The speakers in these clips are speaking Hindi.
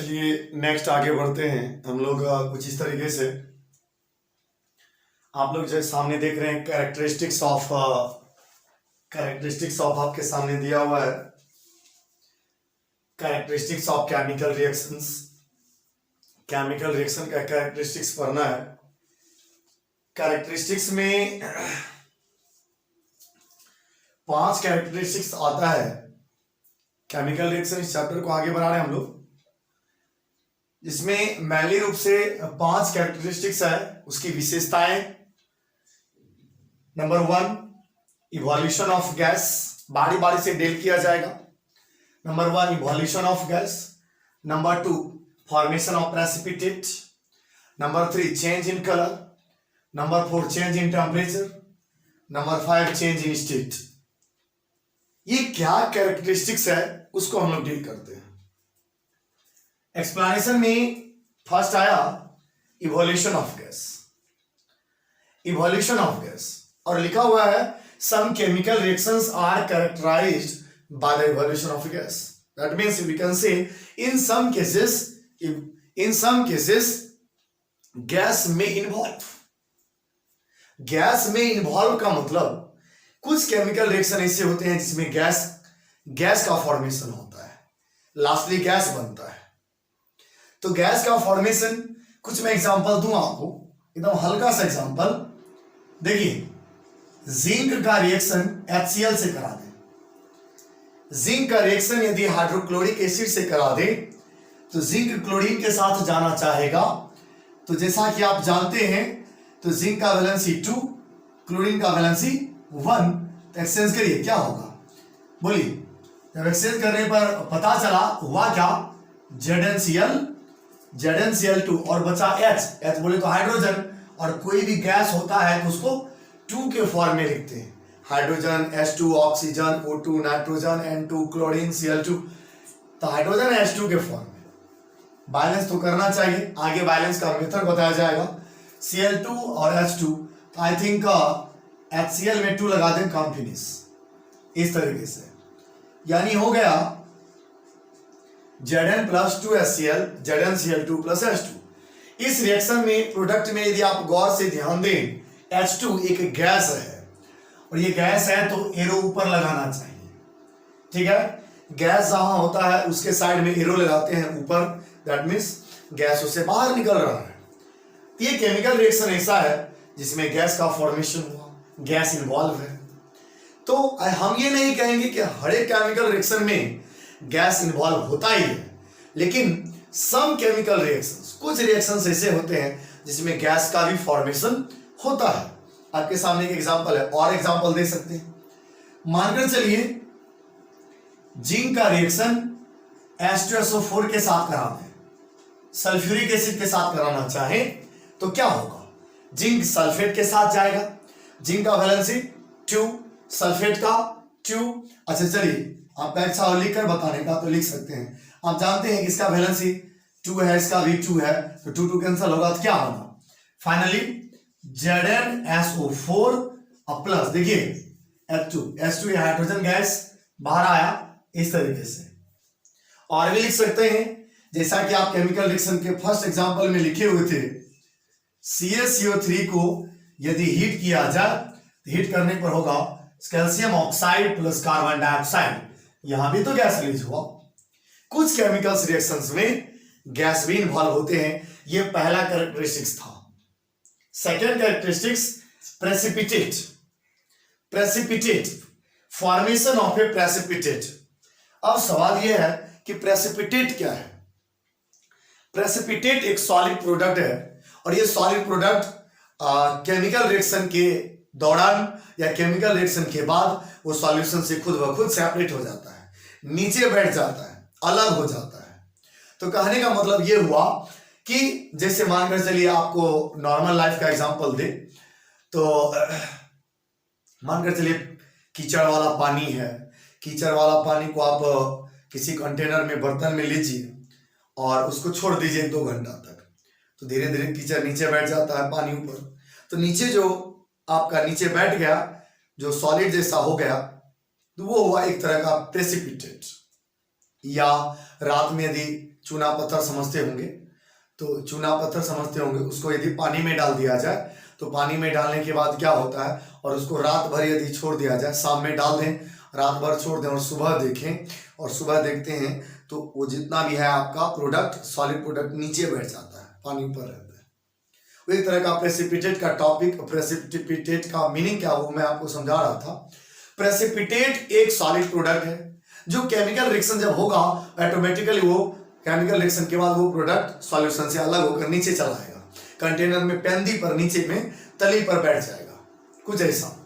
चलिए नेक्स्ट आगे बढ़ते हैं हम लोग कुछ इस तरीके से। आप लोग जो सामने देख रहे हैं कैरेक्टरिस्टिक्स ऑफ आपके सामने दिया हुआ है। Characteristics of chemical reactions, chemical reaction का कैरेक्टरिस्टिक्स पढ़ना है। कैरेक्टरिस्टिक्स में 5 कैरेक्टरिस्टिक्स आता है। केमिकल रिएक्शन इस चैप्टर को आगे बढ़ा रहे हैं हम लोग, जिसमें मैनली रूप से 5 कैरेक्टरिस्टिक्स है। उसकी विशेषताएं, नंबर 1 इवोल्यूशन ऑफ गैस, बारी बारी से डेल किया जाएगा। Number 1 evolution of gas, number 2 formation of precipitate, number 3 change in colour, number 4 change in temperature, number 5 change in state. ये क्या कैरेक्टरिस्टिक्स है उसको हम लोग डील करते हैं। एक्सप्लेनेशन में फर्स्ट आया evolution of gas, evolution of gas, और लिखा हुआ है some chemical reactions are characterized by the evolution of gas. That means we can say in some cases gas may involve. Gas में इन्वॉल्व का मतलब कुछ केमिकल रिएक्शन ऐसे होते हैं जिसमें गैस का फॉर्मेशन होता है, लास्टली गैस बनता है। तो गैस का फॉर्मेशन कुछ मैं एग्जांपल दूं आपको, एकदम हल्का सा एग्जांपल देखिए। जिंक का रिएक्शन HCl से करा दें, जिंक का रिएक्शन यदि हाइड्रोक्लोरिक एसिड से करा दे तो जिंक क्लोरीन के साथ जाना चाहेगा। तो जैसा कि आप जानते हैं तो जिंक का वैलेंसी 2, क्लोरीन का वैलेंसी 1, तो एक्सचेंज करिए क्या होगा, बोलिए। जब एक्सचेंज करने पर पता चला हुआ क्या, ZnCl2 और बचा H बोले तो हाइड्रोजन, और कोई भी गैस होता है तो उसको 2 के फॉर्म में लिखते हैं, hydrogen H2 oxygen O2 nitrogen N2 chlorine Cl2। तो हाइड्रोजन H2 के फॉर्म में बैलेंस तो करना चाहिए, आगे बैलेंस का मेथड बताया जाएगा। Cl2 और H2, तो आई थिंक HCl में 2 लगा दें, काम फिनिश। इस तरीके से यानी हो गया Zn + 2HCl, ZnCl2 + H2। इस रिएक्शन में प्रोडक्ट में यदि आप गौर से ध्यान दें, H2 एक गैस है और ये गैस है तो एरो ऊपर लगाना चाहिए, ठीक है। गैस जहां होता है उसके साइड में एरो लगाते हैं ऊपर, दैट मींस गैस उससे बाहर निकल रहा है। ये केमिकल रिएक्शन ऐसा है जिसमें गैस का फॉर्मेशन हुआ, गैस इन्वॉल्व है। तो हम ये नहीं कहेंगे कि हर एक केमिकल रिएक्शन में गैस इन्वॉल्व होता ही है, लेकिन सम केमिकल रिएक्शंस, कुछ रिएक्शंस ऐसे होते हैं जिसमें गैस का भी फॉर्मेशन होता है। आपके सामने एक एग्जांपल है, और एग्जांपल दे सकते हैं। मानकर चलिए जिंक का रिएक्शन H2SO4 के साथ करा दें, सल्फ्यूरिक एसिड के साथ कराना चाहे तो क्या होगा, जिंक सल्फेट के साथ जाएगा, जिंक का वैलेंसी 2, सल्फेट का 2। अच्छा चलिए आपका इच्छा हो लिख कर बताने का तो लिख सकते हैं। आप जानते हैं कि इसका वैलेंसी 2 है, इसका भी 2 है, तो 2 कैंसिल होगा तो क्या होगा, फाइनली ZnSO4 प्लस, देखिए H2 हाइड्रोजन गैस बाहर आया इस तरीके से। और भी लिख सकते हैं जैसा कि आप केमिकल रिएक्शन के फर्स्ट एग्जांपल में लिखे हुए थे, CaCO3 को यदि हीट किया जाए तो हीट करने पर होगा calcium oxide plus carbon dioxide, यहां भी तो गैस रिलीज हुआ। कुछ केमिकल्स रिएक्शंस में गैस भी इन्वॉल्व होते हैं, ये पहला कैरेक्टरिस्टिक्स था। Second characteristics precipitate, precipitate, formation of a precipitate. अब सवाल यह है कि प्रेसिपिटेट क्या है। प्रेसिपिटेट एक सॉलिड प्रोडक्ट है, और ये सॉलिड प्रोडक्ट केमिकल रिएक्शन के दौरान या केमिकल रिएक्शन के बाद वो सॉल्यूशन से खुद ब खुद सेपरेट हो जाता है, नीचे बैठ जाता है, अलग हो जाता है। तो कहने का मतलब ये हुआ कि जैसे मानकर चलिए आपको नॉर्मल लाइफ का एग्जांपल दे, तो मानकर चलिए कीचड़ वाला पानी है, कीचड़ वाला पानी को आप किसी कंटेनर में, बर्तन में लीजिए और उसको छोड़ दीजिए 2 घंटा तक, तो धीरे धीरे कीचड़ नीचे बैठ जाता है, पानी ऊपर। तो नीचे जो आपका नीचे बैठ गया, जो सॉलिड जैसा हो गया, तो वो हुआ एक तरह का प्रेसिपिटेट। या रात में यदि चूना पत्थर समझते होंगे, तो चूना पत्थर समझते होंगे, उसको यदि पानी में डाल दिया जाए तो पानी में डालने के बाद क्या होता है, और उसको रात भर यदि छोड़ दिया जाए, शाम में डाल दें, रात भर छोड़ दें और सुबह देखें, और सुबह देखते हैं तो वो जितना भी है आपका प्रोडक्ट, सॉलिड प्रोडक्ट नीचे बैठ जाता है, पानी ऊपर रहता है। वो एक तरह का प्रेसिपिटेट का टॉपिक, प्रेसिपिटेट का मीनिंग क्या वो मैं आपको समझा रहा था। प्रेसिपिटेट एक सॉलिड प्रोडक्ट है जो केमिकल रिएक्शन जब होगा ऑटोमेटिकली वो केमिकल रिएक्शन के बाद वो प्रोडक्ट सॉल्यूशन से अलग होकर नीचे चला आएगा, कंटेनर में पेंदी पर नीचे में तली पर बैठ जाएगा, कुछ ऐसा।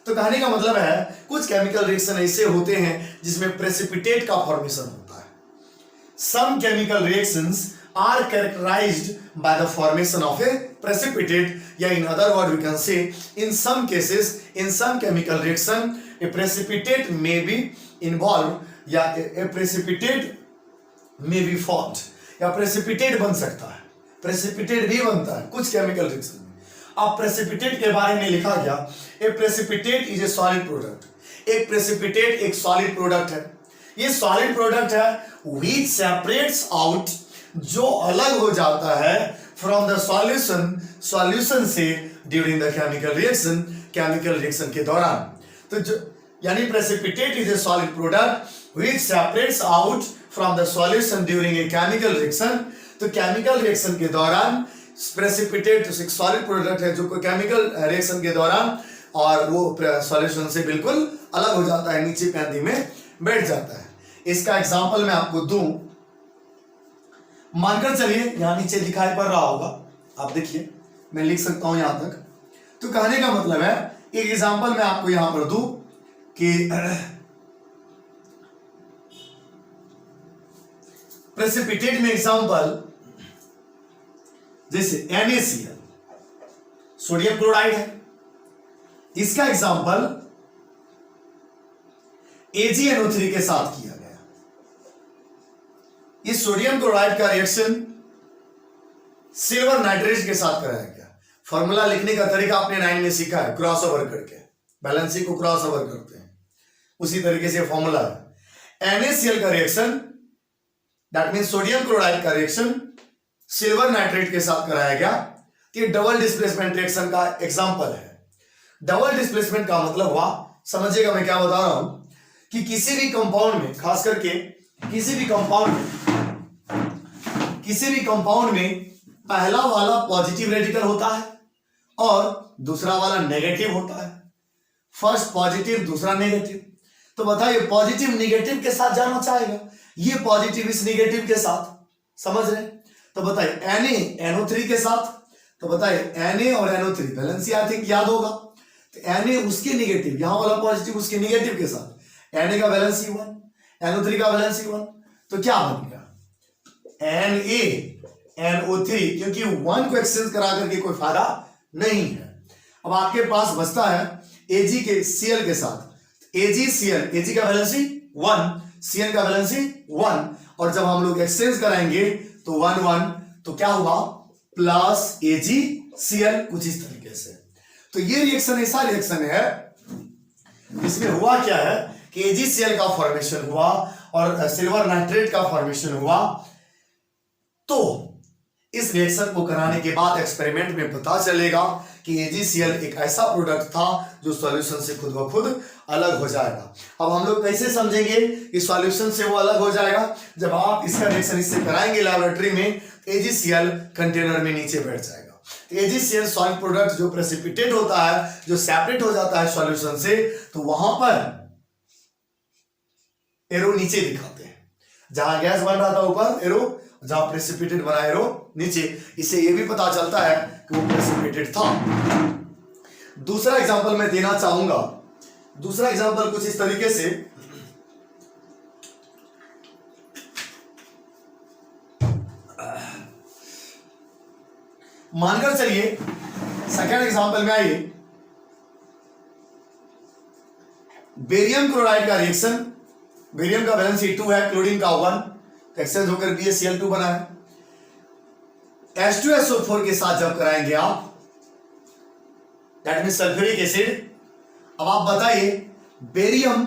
तो कहने का मतलब है कुछ केमिकल रिएक्शन ऐसे होते हैं जिसमें प्रेसिपिटेट का फॉर्मेशन होता है। Some chemical reactions are characterised by the formation of a precipitate, या in other word we can say in some cases in some chemical reaction a precipitate may be involve, या a precipitate may be formed, या प्रेसिपिटेट बन सकता है, प्रेसिपिटेट भी बनता है कुछ केमिकल रिएक्शन में। अब प्रेसिपिटेट के बारे में लिखा गया, a precipitate is a solid product. एक प्रेसिपिटेट एक सॉलिड प्रोडक्ट है, ये सॉलिड प्रोडक्ट है व्हिच सेपरेट्स आउट, जो अलग हो जाता है फ्रॉम द सॉल्यूशन, सॉल्यूशन से during the chemical reaction, chemical reaction के दौरान। तो जो यानी precipitate is a solid product which separates out from the solution during a chemical reaction. तो केमिकल रिएक्शन के दौरान प्रेसिपिटेट एक सॉलिड प्रोडक्ट है जो कोई केमिकल रिएक्शन के दौरान और वो सॉल्यूशन से बिल्कुल अलग हो जाता है, नीचे पेंदी में बैठ जाता है। इसका एग्जांपल मैं आपको दूं, मानकर चलिए यहां नीचे दिखाई पड़ रहा होगा, आप देखिए मैं लिख सकता हूं यहां तक। तो कहने का मतलब है एक एग्जांपल मैं आपको यहां पर दूं कि प्रेसिपिटेट में एग्जांपल जैसे NaCl सोडियम क्लोराइड है, इसका एग्जांपल AgNO3 के साथ किया गया। इस सोडियम क्लोराइड का रिएक्शन सिल्वर नाइट्रेट के साथ कराया गया। फॉर्मूला लिखने का तरीका आपने 9 में सीखा है, क्रॉस ओवर करके बैलेंसिंग को क्रॉस ओवर करते हैं, उसी तरीके से फॉर्मूला है। NaCl का reaction that mean sodium chloride का रिएक्शन सिल्वर नाइट्रेट के साथ कराया गया। ये डबल डिस्प्लेसमेंट रिएक्शन का एग्जांपल है। डबल डिस्प्लेसमेट का मतलब हुआ, समझिएगा मैं क्या बता रहा हूं, कि किसी भी कंपाउंड में, खास करके किसी भी कंपाउंड में पहला वाला पॉजिटिव रेडिकल होता है और दूसरा वाला नेगेटिव होता है। फर्स्ट पॉजिटिव दूसरा नेगेटिव। तो बताइए पॉजिटिव नेगेटिव के साथ जाना चाहेगा, ये पॉजिटिव इस नेगेटिव के साथ, समझ रहे? तो बताइए NaNO3 के साथ, तो बताइए Na और NO3 बैलेंस आई थिंक याद होगा। तो Na उसके नेगेटिव, यहां वाला पॉजिटिव उसके नेगेटिव के साथ, Na का बैलेंस ही 1, NO3 का बैलेंस ही 1, तो क्या बन गया NaNO3, क्योंकि 1 को एक्सचेंज करा करके कोई फायदा नहीं है। अब आपके पास बचता है Ag के Cl के साथ, AgCl, Ag का बैलेंस ही 1, Cl का बैलेंस ही 1, और जब हम लोग एक्सचेंज कराएंगे तो 1 1, तो क्या हुआ प्लस AgCl, कुछ इस तरीके से। तो ये रिएक्शन ऐसा रिएक्शन है इसमें हुआ क्या है कि AgCl का फॉर्मेशन हुआ और सिल्वर नाइट्रेट का फॉर्मेशन हुआ। तो इस रिएक्शन को कराने के बाद एक्सपेरिमेंट में पता चलेगा कि AgCl एक ऐसा प्रोडक्ट था जो सॉल्यूशन से खुद ब खुद अलग हो जाएगा। अब हम लोग कैसे समझेंगे कि सॉल्यूशन से वो अलग हो जाएगा? जब आप इसका रिएक्शन इससे कराएंगे लैबोरेटरी में, AgCl कंटेनर में नीचे बैठ जाएगा। AgCl सॉलिड प्रोडक्ट जो प्रेसिपिटेट होता है, जो सेपरेट हो जाता है सॉल्यूशन से, तो वहां पर एरो नीचे दिखाते हैं। जहां गैस बन रहा था ऊपर एरो, जहां प्रेसिपिटेट बना एरो नीचे। इससे यह भी पता चलता है कि वो प्रेसिपिटेट था। दूसरा एग्जांपल मैं देना चाहूंगा। दूसरा एग्जांपल कुछ इस तरीके से, मानकर चलिए सेकेंड एग्जांपल में आइए, बेरियम क्लोराइड का रिएक्शन, बेरियम का बैलेंस 2 है, क्लोरीन का 1, एक्सचेंज होकर BaCl2 बना है। H2SO4 के साथ जब कराएंगे आप, दैट मीन सल्फ्यूरिक एसिड। अब आप बताइए बेरियम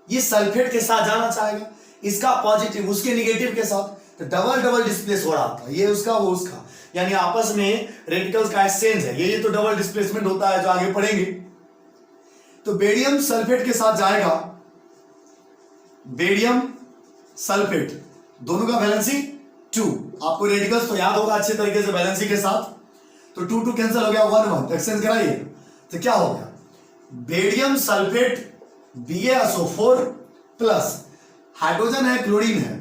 ये सल्फेट के साथ जाना चाहेगा, इसका पॉजिटिव उसके नेगेटिव के साथ, तो डबल डबल डिस्प्लेस हो रहा था, ये उसका वो उसका, यानी आपस में रेडिकल्स का एक्सचेंज है, ये तो डबल डिस्प्लेसमेंट होता है जो आगे पढ़ेंगे। तो बेरियम सल्फेट के साथ जाएगा बेरियम सल्फेट, दोनों का वैलेंसी 2, आपको रेडिकल्स तो याद होगा अच्छे तरीके से वैलेंसी के साथ, तो 2 2 कैंसिल हो गया, 1 1 एक्सचेंज कराइए, तो क्या हो गया barium sulphate BaSO4 plus hydrogen है क्लोरीन है,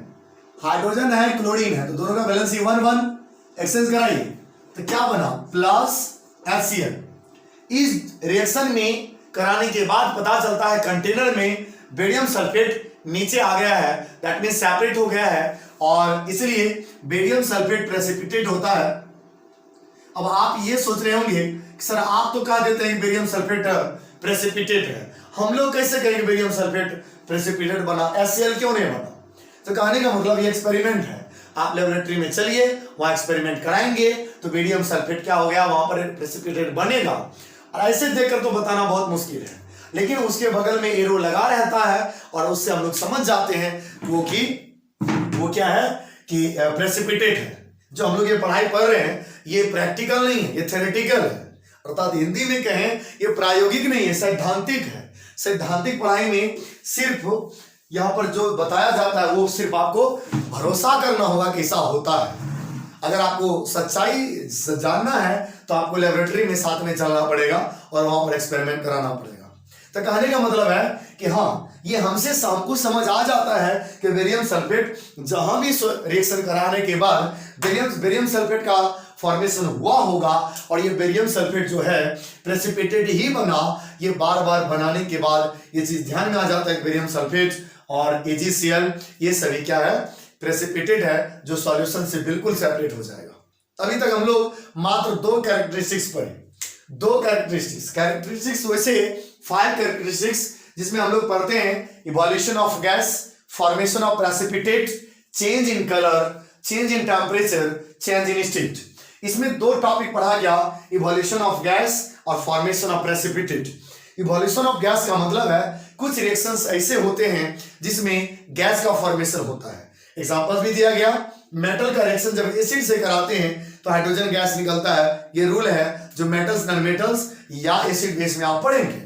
हाइड्रोजन है क्लोरीन है, तो दोनों का वैलेंसी 1 1 एक्सचेंज कराइए, तो क्या बना प्लस HCl। इस रिएक्शन में कराने के बाद पता चलता है कंटेनर में बेरियम सल्फेट नीचे आ गया है, दैट मीन सेपरेट हो गया है, और इसलिए बेरियम सल्फेट प्रेसिपिटेट होता है। अब आप ये सोच रहे होंगे कि सर आप तो कह देते हैं बेरियम सल्फेट प्रेसिपिटेट है, हम लोग कैसे कहेंगे बेरियम सल्फेट प्रेसिपिटेट बना, HCl क्यों नहीं बना? तो कहने का मतलब ये एक्सपेरिमेंट है, आप लेबोरेटरी में चलिए, वहां एक्सपेरिमेंट कराएंगे तो बेरियम सल्फेट क्या हो गया, वहां पर प्रेसिपिटेट बनेगा। और ऐसे देखकर तो बताना बहुत मुश्किल है, लेकिन उसके बगल में एरो लगा रहता है और उससे हम लोग समझ जाते हैं वो क्या है कि प्रेसिपिटेट है। जो हम लोग ये पढ़ाई पढ़ रहे हैं ये प्रैक्टिकल नहीं है, ये थ्योरेटिकल है, अर्थात हिंदी में कहें ये प्रायोगिक नहीं है, सैद्धांतिक है। सैद्धांतिक पढ़ाई में सिर्फ यहाँ पर जो बताया जाता है वो सिर्फ आपको भरोसा करना होगा कि ऐसा होता है। अगर आपको सच्चाई जानना है तो आपको लेबोरेटरी में साथ में चलना पड़ेगा और वहां पर एक्सपेरिमेंट कराना पड़ेगा। तो कहने का मतलब है कि हाँ, ये हमसे सबको समझ आ जाता है कि बेरियम सल्फेट जहां भी रिएक्शन कराने के बाद बेरियम सल्फेट का फॉर्मेशन हुआ होगा, और ये बेरियम सल्फेट जो है प्रेसिपिटेट ही बना। ये बार बार बनाने के बाद ये चीज ध्यान में आ जाता है कि बेरियम सल्फेट और AgCl ये सभी क्या है, प्रेसिपिटेट है, जो सॉल्यूशन से बिल्कुल सेपरेट हो जाएगा। अभी तक हम लोग मात्र 2 कैरेक्टरिस्टिक्स पढ़े, 2 कैरेक्टरिस्टिक्स वैसे 5 कैरेक्टरिस्टिक्स, जिसमें हम लोग पढ़ते हैं evolution of gas, formation of precipitate, change in colour, change in temperature, change in state. इसमें 2 टॉपिक पढ़ा गया, इवोल्यूशन ऑफ गैस और formation of precipitate. Evolution of gas का मतलब है कुछ रिएक्शंस ऐसे होते हैं जिसमें गैस का फॉर्मेशन होता है। एग्जांपल भी दिया गया, मेटल का रिएक्शन जब एसिड से कराते हैं तो हाइड्रोजन गैस निकलता है, ये रूल है जो मेटल्स नॉन मेटल्स या एसिड बेस में आप पढ़ेंगे।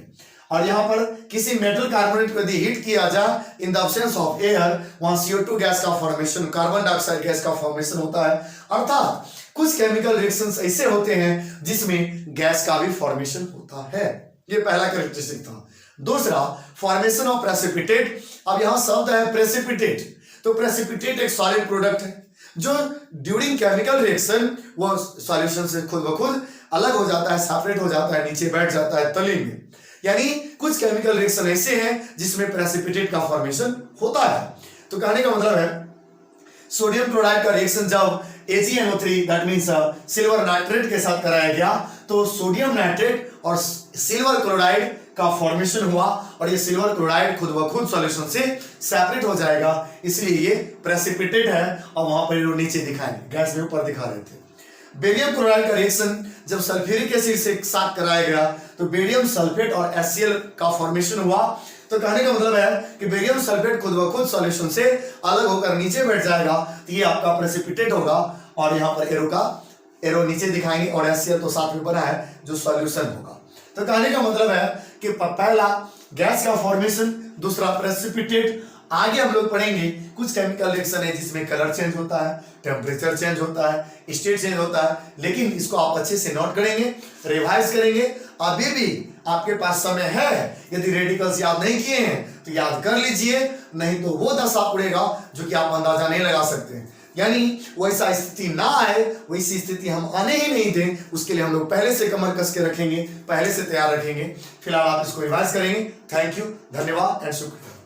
और यहाँ पर किसी मेटल कार्बोनेट को यदि हीट किया जाए in the absence of air, वहां CO2 गैस का फॉर्मेशन, कार्बन डाइऑक्साइड गैस का फॉर्मेशन होता है। अर्थात कुछ केमिकल रिएक्शंस ऐसे होते हैं जिसमें गैस का भी फॉर्मेशन होता है। ये पहला कैरेक्टरिस्टिक था। दूसरा, फॉर्मेशन ऑफ प्रेसिपिटेट। अब यहां शब्द है प्रेसिपिटेट, तो प्रेसिपिटेट एक सॉलिड प्रोडक्ट है जो ड्यूरिंग केमिकल रिएक्शन वो सॉल्यूशन से खुद ब खुद अलग हो जाता है, सेपरेट हो जाता है, नीचे बैठ जाता है तली में। यानी कुछ केमिकल रिएक्शन ऐसे हैं जिसमें प्रेसिपिटेट का फॉर्मेशन होता है। तो कहने का मतलब है सोडियम क्लोराइड का रिएक्शन जब AgNO3 that means silver nitrate के साथ कराया गया तो सोडियम नाइट्रेट और सिल्वर क्लोराइड का फॉर्मेशन हुआ, और ये सिल्वर क्लोराइड खुद ब खुद सॉल्यूशन से सेपरेट हो जाएगा, इसलिए ये प्रेसिपिटेट है। और वहां पर ये नीचे दिखाएंगे, गैस में ऊपर दिखा रहे थे। बेरियम क्लोराइड का रिएक्शन जब सल्फ्यूरिक एसिड से साथ कराया गया तो बेरियम सल्फेट और HCl का फॉर्मेशन हुआ। तो कहने का मतलब है कि बेरियम सल्फेट खुद ब खुद सॉल्यूशन से अलग होकर नीचे बैठ जाएगा, तो ये आपका प्रेसिपिटेट होगा। और यहाँ पर एरो नीचे दिखाएंगे और HCl तो साथ में बना है जो सॉल्यूशन होगा। तो कहने का मतलब है कि पहला गैस का फॉर्मेशन, दूसरा प्रेसिपिटेट। आगे हम लोग पढ़ेंगे कुछ केमिकल रिएक्शन है जिसमें कलर चेंज होता है, टेम्परेचर चेंज होता है, स्टेट चेंज होता है, लेकिन इसको आप अच्छे से नोट करेंगे, रिवाइज करेंगे। अभी भी आपके पास समय है, यदि रेडिकल्स याद नहीं किए हैं तो याद कर लीजिए, नहीं तो वो दशा उड़ेगा जो कि आप अंदाजा नहीं लगा सकते। यानी वैसा स्थिति ना आए, वैसी स्थिति हम आने ही नहीं दें, उसके लिए हम लोग पहले से कमर कस के रखेंगे, पहले से तैयार रखेंगे। फिलहाल आप इसको रिवाइज करेंगे। थैंक यू, धन्यवाद एंड शुक्रिया।